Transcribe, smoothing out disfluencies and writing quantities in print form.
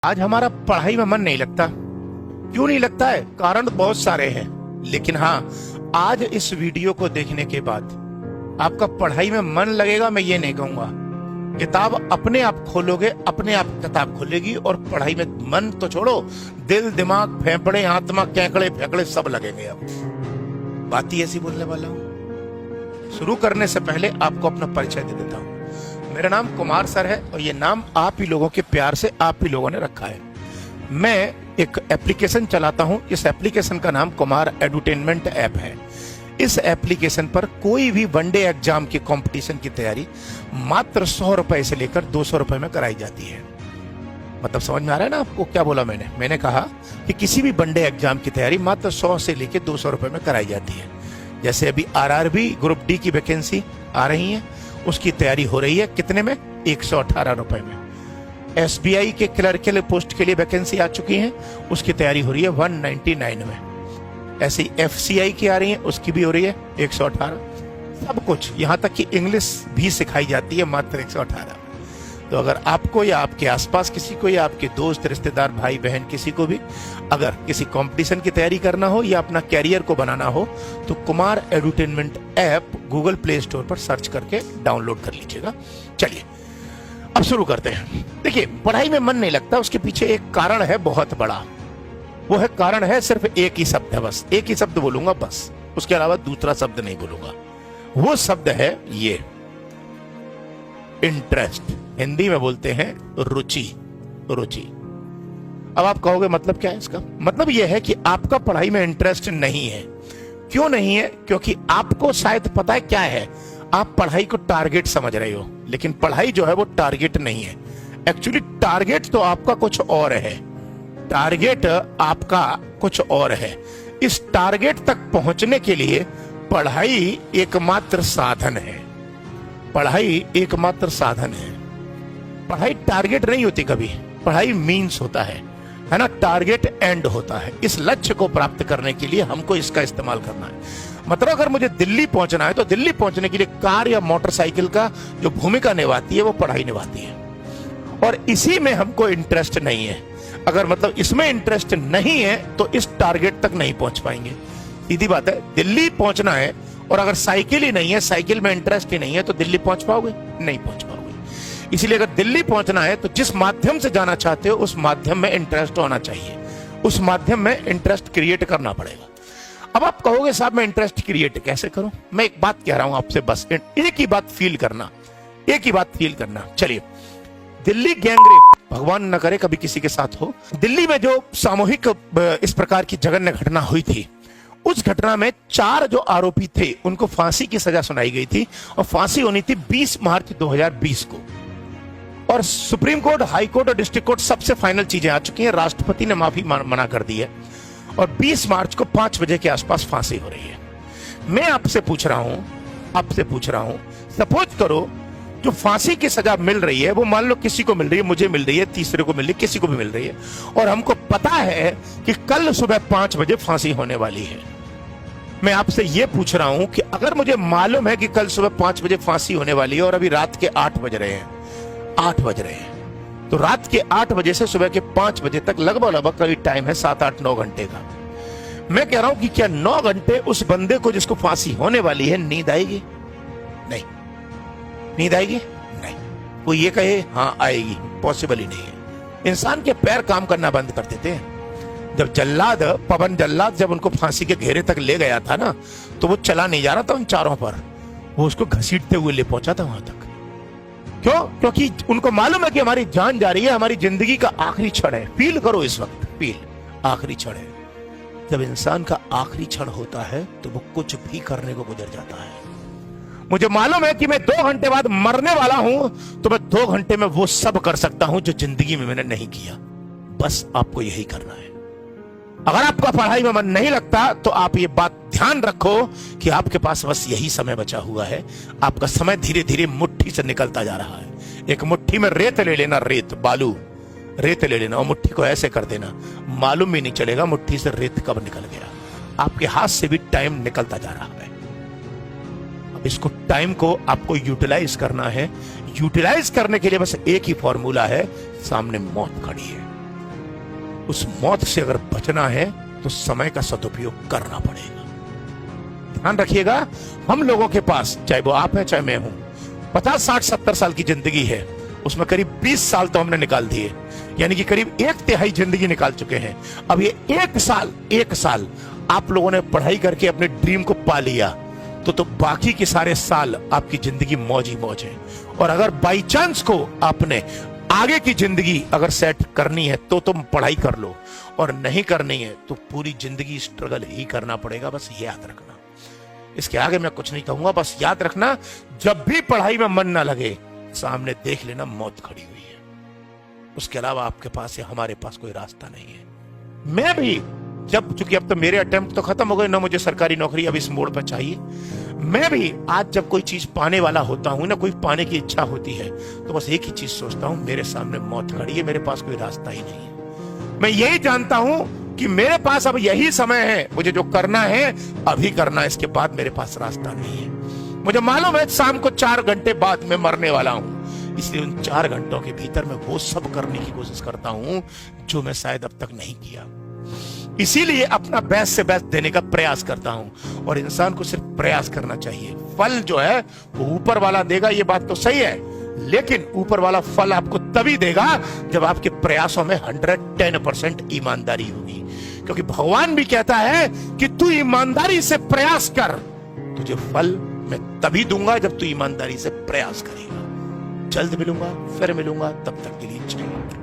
आज हमारा पढ़ाई में मन नहीं लगता। क्यों नहीं लगता है? कारण बहुत सारे हैं, लेकिन हाँ, आज इस वीडियो को देखने के बाद आपका पढ़ाई में मन लगेगा, मैं ये नहीं कहूंगा। किताब अपने आप खोलोगे, अपने आप किताब खुलेगी और पढ़ाई में मन तो छोड़ो, दिल, दिमाग, फेफड़े, आत्मा, केकड़े फेकड़े सब लगेंगे। अब बात ही ऐसी बोलने वाला हूं। शुरू करने से पहले आपको अपना परिचय दे देता हूं। मेरा नाम कुमार सर है और ये नाम आप ही लोगों के प्यार से आप ही लोगों ने रखा है। मैं एक एप्लीकेशन चलाता हूं। इस एप्लीकेशन का नाम कुमार एडुटेनमेंट ऐप है। इस एप्लीकेशन पर कोई भी वनडे एग्जाम की कंपटीशन की तैयारी मात्र 100 रुपए से लेकर 200 रुपए में कराई जाती है। मतलब समझ में आ रहा है ना आपको क्या बोला मैंने कहा कि किसी भी वनडे एग्जाम की तैयारी मात्र 100 से लेकर 200 रुपए में कराई जाती है। जैसे अभी आरआरबी ग्रुप डी की वैकेंसी आ रही है, उसकी तैयारी हो रही है कितने में? 118 रुपए में। एसबीआई के क्लर्कल पोस्ट के लिए वैकेंसी आ चुकी है, उसकी तैयारी हो रही है 199 में। ऐसी एफसीआई की आ रही है, उसकी भी हो रही है 118। सब कुछ, यहां तक कि इंग्लिश भी सिखाई जाती है मात्र 118। तो अगर आपको या आपके आसपास किसी को या आपके दोस्त, रिश्तेदार, भाई बहन किसी को भी अगर किसी कंपटीशन की तैयारी करना हो या अपना कैरियर को बनाना हो तो Kumar edutainment app Google play store पर सर्च करके डाउनलोड कर लीजिएगा। चलिए अब शुरू करते हैं। देखिए, पढ़ाई में मन नहीं लगता, उसके पीछे एक कारण है बहुत बड़ा। वो है कारण है सिर्फ एक ही शब्द है, बस एक ही शब्द बोलूंगा, बस उसके अलावा दूसरा शब्द नहीं बोलूंगा। वो शब्द है ये इंटरेस्ट। हिंदी में बोलते हैं रुचि। रुचि। अब आप कहोगे मतलब क्या है इसका? मतलब यह है कि आपका पढ़ाई में इंटरेस्ट नहीं है। क्यों नहीं है? क्योंकि आपको शायद पता है क्या है, आप पढ़ाई को टारगेट समझ रहे हो, लेकिन पढ़ाई जो है वो टारगेट नहीं है। एक्चुअली टारगेट तो आपका कुछ और है। टारगेट आपका कुछ और है। इस टारगेट तक पहुंचने के लिए पढ़ाई एकमात्र साधन है। पढ़ाई एकमात्र साधन है। पढ़ाई टारगेट नहीं होती कभी, पढ़ाई मीन्स होता है ना? टारगेट एंड होता है। इस लक्ष्य को प्राप्त करने के लिए हमको इसका इस्तेमाल करना है। मतलब अगर मुझे दिल्ली पहुंचना है तो दिल्ली पहुंचने के लिए कार या मोटरसाइकिल का जो भूमिका निभाती है वो पढ़ाई निभाती है, और इसी में हमको इंटरेस्ट नहीं है। अगर मतलब इसमें इंटरेस्ट नहीं है तो इस टारगेट तक नहीं पहुंच पाएंगे। सीधी बात है, दिल्ली पहुंचना है और अगर साइकिल ही नहीं है, साइकिल में इंटरेस्ट ही नहीं है, तो दिल्ली पहुंच पाओगे? नहीं पहुंच पाओगे। इसीलिए अगर दिल्ली पहुंचना है तो जिस माध्यम से जाना चाहते हो उस माध्यम में इंटरेस्ट होना चाहिए, उस माध्यम में इंटरेस्ट क्रिएट करना पड़ेगा। अब आप कहोगे साहब मैं इंटरेस्ट क्रिएट कैसे करूं? मैं एक बात कह रहा हूं आपसे, बस एक ही बात फील करना, एक ही बात फील करना। चलिए, दिल्ली गैंगरेप, भगवान न करे कभी किसी के साथ हो। दिल्ली में जो सामूहिक इस प्रकार की जघन्य घटना हुई थी, उस घटना में 4 जो आरोपी थे उनको फांसी की सजा सुनाई गई थी और फांसी होनी थी 20 मार्च 2020 को। और सुप्रीम कोर्ट, हाई कोर्ट और डिस्ट्रिक्ट कोर्ट सबसे फाइनल चीजें आ चुकी हैं। राष्ट्रपति ने माफी मना कर दी है और 20 मार्च को 5 बजे के आसपास फांसी हो रही है। मैं आपसे पूछ रहा हूं, सपोज करो जो फांसी की सजा मिल रही है वो मान लो किसी को मिल रही है, मुझे मिल रही है, तीसरे को मिल रही है, किसी को भी मिल रही है, और हमको पता है कि कल सुबह 5 बजे फांसी होने वाली है। मैं आपसे यह पूछ रहा हूं कि अगर मुझे मालूम है कि कल सुबह 5 बजे फांसी होने वाली है और अभी रात के 8 बज रहे हैं, तो रात के 8 बजे से सुबह के 5 बजे तक लगभग करीब टाइम है 7, 8, 9 घंटे का। मैं कह रहा हूं कि क्या 9 घंटे उस बंदे को जिसको फांसी होने वाली है नींद आएगी? नहीं। नींद आएगी? नहीं। वो ये कहे हाँ आएगी, पॉसिबल ही नहीं है। इंसान के पैर काम करना बंद कर देते हैं। जब जल्लाद, पवन जल्लाद जब उनको फांसी के घेरे तक ले गया था ना, तो वो चला नहीं जा रहा था उन चारों पर, वो उसको घसीटते हुए ले पहुंचा था वहां तक। क्यों? क्योंकि उनको मालूम है कि हमारी जान जा रही है, हमारी जिंदगी का आखिरी क्षण है। फील करो इस वक्त, फील, आखिरी क्षण है। जब इंसान का आखिरी क्षण होता है तो वो कुछ भी करने को गुजर जाता है। मुझे मालूम है कि मैं 2 घंटे बाद मरने वाला हूं, तो मैं 2 घंटे में वो सब कर सकता हूं जो जिंदगी में मैंने नहीं किया। बस आपको यही करना है। अगर आपका पढ़ाई में मन नहीं लगता तो आप ये बात ध्यान रखो कि आपके पास बस यही समय बचा हुआ है। आपका समय धीरे धीरे मुट्ठी से निकलता जा रहा है। एक मुट्ठी में रेत ले लेना, रेत, बालू, रेत ले लेना और मुट्ठी को ऐसे कर देना, मालूम भी नहीं चलेगा मुट्ठी से रेत कब निकल गया। आपके हाथ से भी टाइम निकलता जा रहा है। अब इसको, टाइम को आपको यूटिलाइज करना है। यूटिलाइज करने के लिए बस एक ही फॉर्मूला है, सामने मौत खड़ी है। उस मौत से अगर बचना है तो समय का सदुपयोग करना पड़ेगा। ध्यान रखिएगा, हम लोगों के पास, चाहे वो आप है चाहे मैं हूं, 50, 60, 70 साल की जिंदगी है, उसमें करीब 20 साल तो हमने निकाल दिए, यानी कि करीब 1/3 जिंदगी निकाल चुके हैं। अब ये एक साल आप लोगों ने पढ़ाई करके अपने ड्रीम को पा लिया तो बाकी के सारे साल आपकी जिंदगी मौज ही मौज है। और अगर बाई चांस को आपने आगे की जिंदगी अगर सेट करनी है तो तुम पढ़ाई कर लो, और नहीं करनी है तो पूरी जिंदगी स्ट्रगल ही करना पड़ेगा। बस याद रखना, इसके आगे मैं कुछ नहीं कहूंगा। बस याद रखना, जब भी पढ़ाई में मन ना लगे, सामने देख लेना मौत खड़ी हुई है। उसके अलावा आपके पास या हमारे पास कोई रास्ता नहीं है। मैं भी जब, चूंकि अब तो मेरे अटेम्प्ट तो खत्म हो गए, ना मुझे सरकारी नौकरी अब इस मोड़ पर चाहिए, मैं भी आज जब कोई चीज पाने वाला होता हूं ना, कोई पाने की इच्छा होती है, तो बस एक ही चीज सोचता हूं, मेरे सामने मौत खड़ी है, मेरे पास कोई रास्ता ही नहीं है। मैं यही जानता हूं कि मेरे पास अब यही समय है, मुझे जो करना है अभी करना है, इसके बाद मेरे पास रास्ता नहीं है। मुझे मालूम है शाम को 4 घंटे बाद मैं मरने वाला हूं, इसलिए उन 4 घंटों के भीतर मैं वो सब करने की कोशिश करता हूं जो मैं शायद अब तक नहीं किया। इसीलिए अपना बेस्ट से बेस्ट देने का प्रयास करता हूं, और इंसान को सिर्फ प्रयास करना चाहिए। फल जो है वो ऊपर वाला देगा, ये बात तो सही है, लेकिन ऊपर वाला फल आपको तभी देगा जब आपके प्रयासों में 110% ईमानदारी होगी। क्योंकि भगवान भी कहता है कि तू ईमानदारी से प्रयास कर, तुझे फल मैं तभी दूंगा जब तू ईमानदारी से प्रयास करेगा। जल्द मिलूंगा, फिर मिलूंगा, तब तक के लिए जय।